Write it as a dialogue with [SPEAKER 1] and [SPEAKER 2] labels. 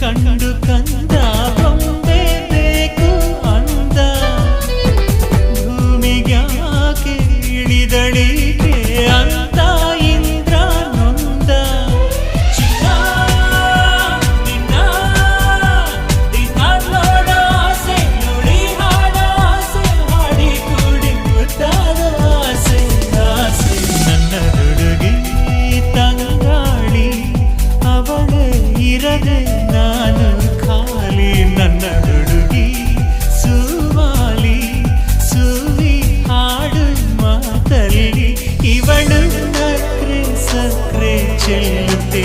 [SPEAKER 1] ಕಂಡು ಕಂದ ಬೊಂಬೆ ಬೇಕು ಅಂದ ಭೂಮಿಗ್ಯಾಕೆ ಇಳಿದಳಿಗೆ ಅಂತ ಇಂದ್ರ ನೊಂದ ಚಿನ್ನ ನಿನ್ನ ದಿನ ನೋಡ ಆಸೆ ನೋಡಿ ಹಾಡ ಆಸೆ ಹಾಡಿ ಕೂಡಿ ಮುದ್ದಾದ ಆಸೆ ಆಸೆ ನನ್ನ ಹುಡುಗಿ ತಂಗಾಳಿ ಅವಳೇ ಇರದೆ ನಾನು ಖಾಲಿ ನನ್ನ ಹುಡುಗಿ ಸುವಾಲಿ ಸುವಿ ಹಾಡು ಮಾತಲ್ಲಿ ಇವಳು ನಕ್ರೆ ಸಕ್ರೆ ಚೆಲ್ಲುತ್ತೆ